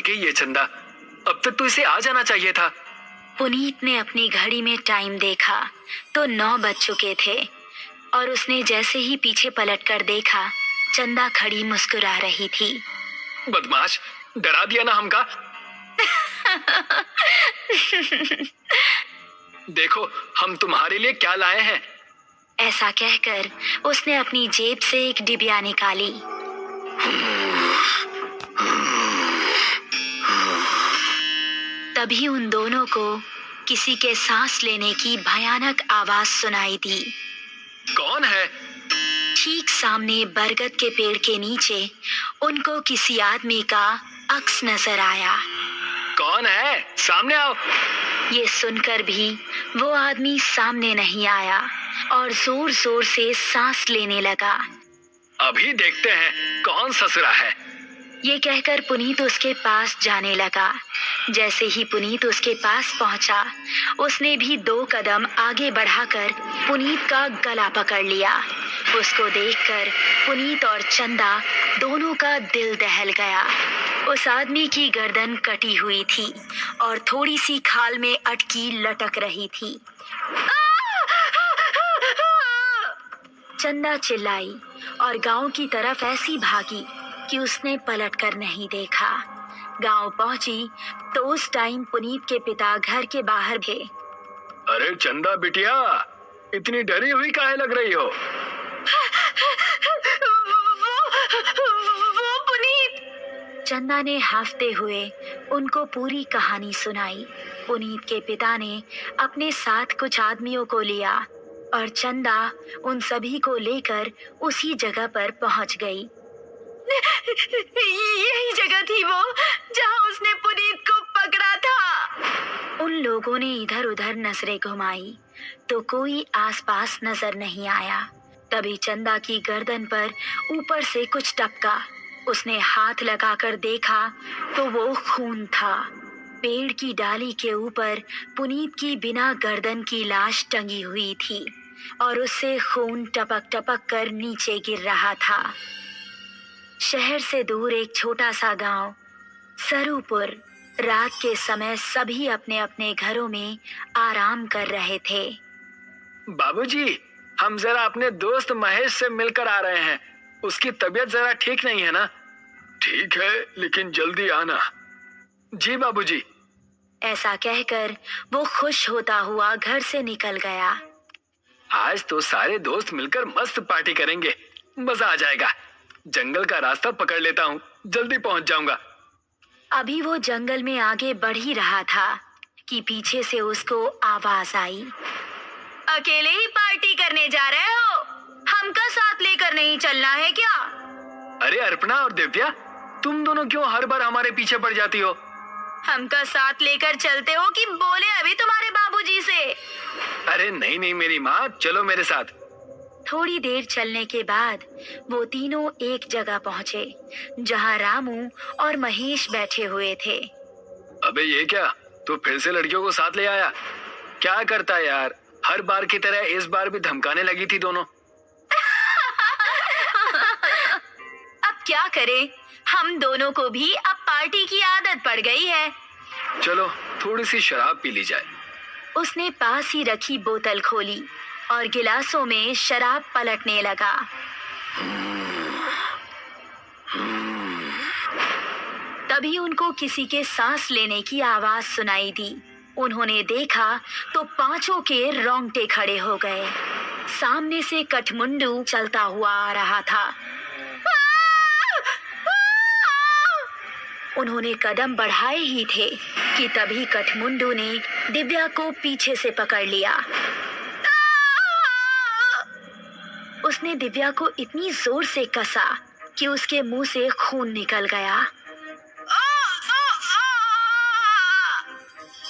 गई है चंदा, अब तक तो इसे आ जाना चाहिए था। पुनीत ने अपनी घड़ी में टाइम देखा तो 9 बज चुके थे और उसने जैसे ही पीछे पलटकर देखा, चंदा खड़ी मुस्कुरा रही थी। बदमाश, डरा दिया ना हमका। देखो हम तुम्हारे लिए क्या लाए हैं। ऐसा कहकर उसने अपनी जेब से एक डिबिया निकाली। तभी उन दोनों को किसी के सांस लेने की भयानक आवाज सुनाई दी। कौन है? ठीक सामने बरगद के पेड़ के नीचे उनको किसी आदमी का अक्स नजर आया। कौन है? सामने आओ। ये सुनकर भी वो आदमी सामने नहीं आया और जोर जोर से सांस लेने लगा। अभी देखते हैं कौन ससुरा है। ये कहकर पुनीत उसके पास जाने लगा। जैसे ही पुनीत उसके पास पहुंचा, उसने भी 2 कदम आगे बढ़ाकर पुनीत का गला पकड़ लिया। उसको देखकर पुनीत और चंदा दोनों का दिल दहल गया। उस आदमी की गर्दन कटी हुई थी और थोड़ी सी खाल में अटकी लटक रही थी। चंदा चिल्लाई और गांव की तरफ ऐसी भागी कि उसने पलटकर नहीं देखा। गांव पहुंची तो उस टाइम पुनीत के पिता घर के बाहर थे। अरे चंदा बिटिया, इतनी डरी हुई काहे लग रही हो? वो पुनीत। चंदा ने हाफते हुए उनको पूरी कहानी सुनाई। पुनीत के पिता ने अपने साथ कुछ आदमियों को लिया और चंदा उन सभी को लेकर उसी जगह पर पहुंच गई। यही जगह थी वो जहां उसने पुनीत को पकड़ा था। उन लोगों ने इधर उधर नजरें घुमाई तो कोई आसपास नजर नहीं आया। तभी चंदा की गर्दन पर ऊपर से कुछ टपका। उसने हाथ लगाकर देखा तो वो खून था। पेड़ की डाली के ऊपर पुनीत की बिना गर्दन की लाश टंगी हुई थी और उससे खून टपक टपक कर नीचे गिर रहा था। शहर से दूर एक छोटा सा गांव सरूपुर। रात के समय सभी अपने अपने घरों में आराम कर रहे थे। बाबूजी, हम जरा अपने दोस्त महेश से मिलकर आ रहे हैं। उसकी तबीयत जरा ठीक नहीं है ना? ठीक है, लेकिन जल्दी आना। जी बाबूजी। ऐसा कहकर वो खुश होता हुआ घर से निकल गया। आज तो सारे दोस्त मिलकर मस्त पार्टी करेंगे, मजा आ जाएगा। जंगल का रास्ता पकड़ लेता हूँ, जल्दी पहुँच जाऊंगा। अभी वो जंगल में आगे बढ़ ही रहा था कि पीछे से उसको आवाज आई। अकेले ही पार्टी करने जा रहे हो? हमका साथ लेकर नहीं चलना है क्या? अरे अर्पणा और दिव्या, तुम दोनों क्यों हर बार हमारे पीछे पड़ जाती हो? हमका साथ लेकर चलते हो कि बोले अभी तुम्हारे बाबूजी से? अरे नहीं नहीं मेरी माँ, चलो मेरे साथ। थोड़ी देर चलने के बाद वो तीनों एक जगह पहुंचे जहां रामू और महेश बैठे हुए थे। अबे ये क्या, तू फिर से लड़कियों को साथ ले आया? क्या करता है यार, हर बार की तरह इस बार भी धमकाने लगी थी दोनों। अब क्या करें, हम दोनों को भी अब पार्टी की आदत पड़ गई है। चलो थोड़ी सी शराब पी ली जाए। उसने पास ही रखी बोतल खोली और गिलासों में शराब पलटने लगा। तभी उनको किसी के सांस लेने की आवाज सुनाई दी। उन्होंने देखा तो पांचों के रोंगटे खड़े हो गए। सामने से कठमुंडू चलता हुआ आ रहा था। उन्होंने कदम बढ़ाए ही थे कि तभी कठमुंडू ने दिव्या को पीछे से पकड़ लिया। उसने दिव्या को इतनी जोर से कसा कि उसके मुंह से खून निकल गया।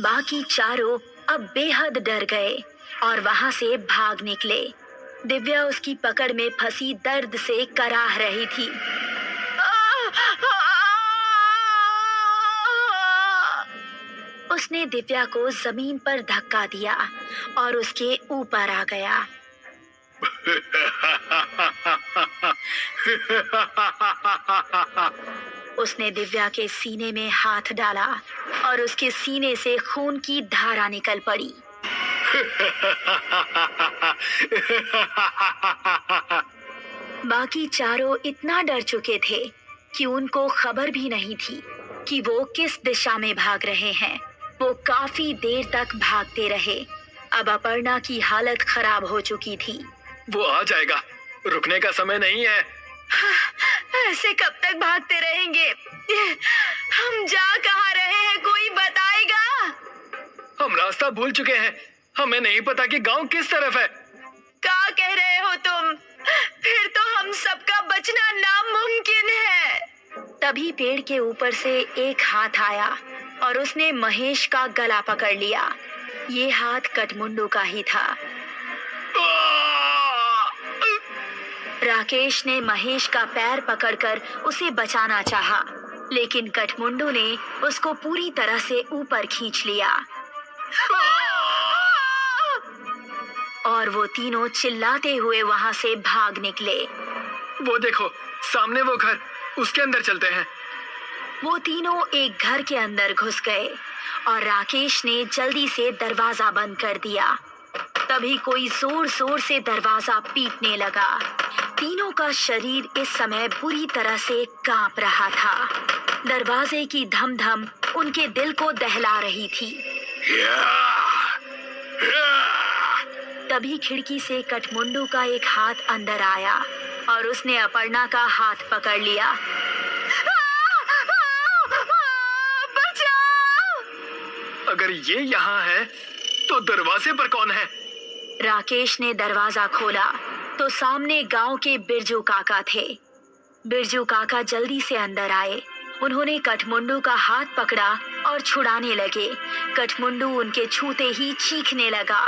बाकी चारों अब बेहद डर गए और वहां से भाग निकले। दिव्या उसकी पकड़ में फंसी दर्द से कराह रही थी। उसने दिव्या को जमीन पर धक्का दिया और उसके ऊपर आ गया। उसने दिव्या के सीने में हाथ डाला और उसके सीने से खून की धारा निकल पड़ी। बाकी चारों इतना डर चुके थे कि उनको खबर भी नहीं थी कि वो किस दिशा में भाग रहे हैं। वो काफी देर तक भागते रहे। अब अपर्णा की हालत खराब हो चुकी थी। वो आ जाएगा, रुकने का समय नहीं है। ऐसे कब तक भागते रहेंगे? हम जा कहाँ रहे हैं, कोई बताएगा? हम रास्ता भूल चुके हैं, हमें नहीं पता कि गांव किस तरफ है। क्या कह रहे हो तुम? फिर तो हम सबका बचना नामुमकिन है। तभी पेड़ के ऊपर से एक हाथ आया और उसने महेश का गला पकड़ लिया। ये हाथ कठमुंडू का ही था। राकेश ने महेश का पैर पकड़कर उसे बचाना चाहा, लेकिन कठमुंडू ने उसको पूरी तरह से ऊपर खींच लिया और वो तीनों चिल्लाते हुए वहां से भाग निकले। वो देखो, सामने वो घर, उसके अंदर चलते हैं। वो तीनों एक घर के अंदर घुस गए और राकेश ने जल्दी से दरवाजा बंद कर दिया। तभी कोई जोर जोर से दरवाजा पीटने लगा। तीनों का शरीर इस समय बुरी तरह से कांप रहा था। दरवाजे की धम धम उनके दिल को दहला रही थी। तभी खिड़की से कठमुंडू का एक हाथ अंदर आया और उसने अपर्णा का हाथ पकड़ लिया। बचाओ! अगर ये यहाँ है तो दरवाजे पर कौन है? राकेश ने दरवाजा खोला तो सामने गांव के बिरजू काका थे। बिरजू काका जल्दी से अंदर आए। उन्होंने कठमुंडू का हाथ पकड़ा और छुड़ाने लगे। कठमुंडू उनके छूते ही चीखने लगा।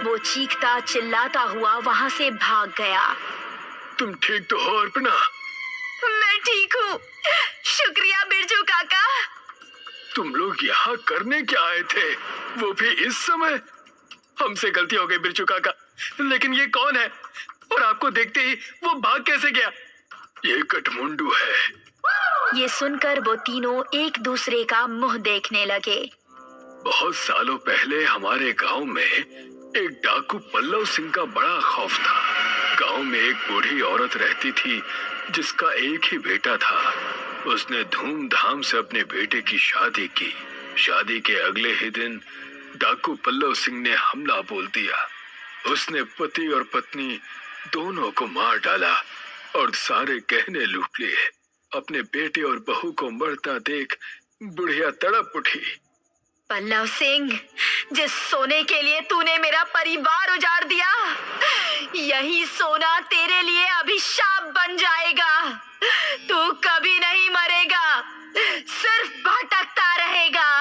वो चीखता चिल्लाता हुआ वहां से भाग गया। तुम ठीक तो हो अर्पणा? मैं ठीक हूँ, शुक्रिया बिरजू काका। तुम लोग यहाँ करने क्या आए थे, वो भी इस समय? हमसे गलती हो गई बिरजू काका, लेकिन ये कौन है और आपको देखते ही वो भाग कैसे गया? ये कठमुंडू है। ये सुनकर वो तीनों एक दूसरे का मुंह देखने लगे। बहुत सालों पहले हमारे गांव में एक डाकू पल्लव सिंह का बड़ा खौफ था। गांव में एक बूढ़ी औरत रहती थी जिसका एक ही बेटा था। उसने धूमधाम से अपने बेटे की शादी की। शादी के अगले ही दिन डाकू पल्लव सिंह ने हमला बोल दिया। उसने पति और पत्नी दोनों को मार डाला और सारे गहने लूट लिए। अपने बेटे और बहू को मरता देख बुढ़िया तड़प उठी। पल्लव सिंह, जिस सोने के लिए तूने मेरा परिवार उजाड़ दिया, यही सोना तेरे लिए अभिशाप बन जाएगा। तू कभी नहीं मरेगा, सिर्फ भटकता रहेगा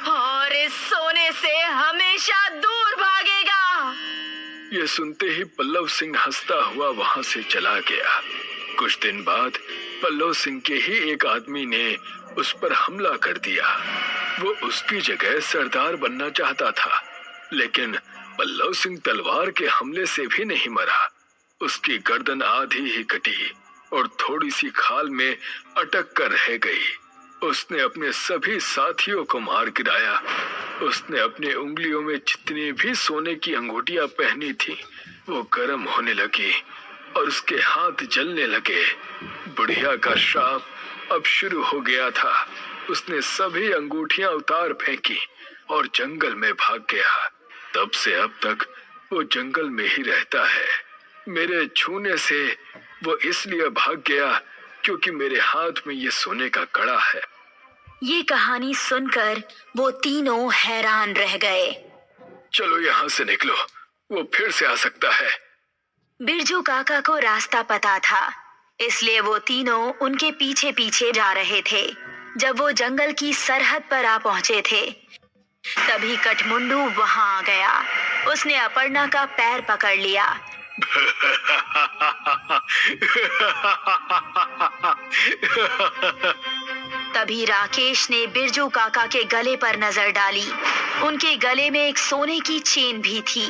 और इस सोने से हमेशा दूर भागेगा। ये सुनते ही पल्लव सिंह हंसता हुआ वहां से चला गया। कुछ दिन बाद पल्लव सिंह के ही एक आदमी ने उस पर हमला कर दिया। वो उसकी जगह सरदार बनना चाहता था, लेकिन पल्लव सिंह तलवार के हमले से भी नहीं मरा। उसकी गर्दन आधी ही कटी और थोड़ी सी खाल में अटक कर रह गई। उसने अपने सभी साथियों को मार गिराया। उसने अपने उंगलियों में जितनी भी सोने की अंगूठियां पहनी थी वो गर्म होने लगी और उसके हाथ जलने लगे। बुढ़िया का श्राप अब शुरू हो गया था। उसने सभी अंगूठियां उतार फेंकी और जंगल में भाग गया। तब से अब तक वो जंगल में ही रहता है। मेरे छूने से वो इसलिए भाग गया क्योंकि मेरे हाथ में ये सोने का कड़ा है। ये कहानी सुनकर वो तीनों हैरान रह गए। चलो यहाँ से निकलो, वो फिर से आ सकता है। बिरजू काका को रास्ता पता था, इसलिए वो तीनों उनके पीछे पीछे जा रहे थे। जब वो जंगल की सरहद पर आ पहुंचे थे, तभी कठमुंडू वहां आ गया। उसने अपर्णा का पैर पकड़ लिया। तभी राकेश ने बिरजू काका के गले पर नजर डाली। उनके गले में एक सोने की चेन भी थी।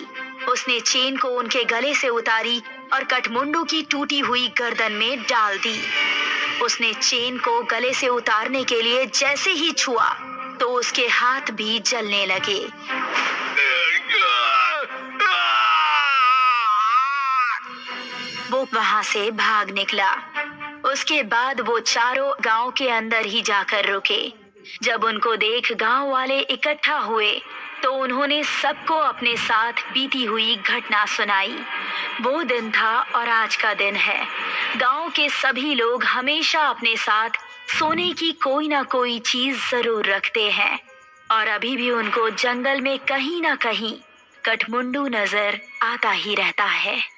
उसने चेन को उनके गले से उतारी और कठमुंडू की टूटी हुई गर्दन में डाल दी। उसने चेन को गले से उतारने के लिए जैसे ही छुआ तो उसके हाथ भी जलने लगे। वो वहां से भाग निकला। उसके बाद वो चारों गांव के अंदर ही जाकर रुके। जब उनको देख गांव वाले इकट्ठा हुए तो उन्होंने सबको अपने साथ बीती हुई घटना सुनाई। वो दिन था और आज का दिन है। गांव के सभी लोग हमेशा अपने साथ सोने की कोई ना कोई चीज जरूर रखते हैं और अभी भी उनको जंगल में कहीं ना कहीं कठमुंडू नजर आता ही रहता है।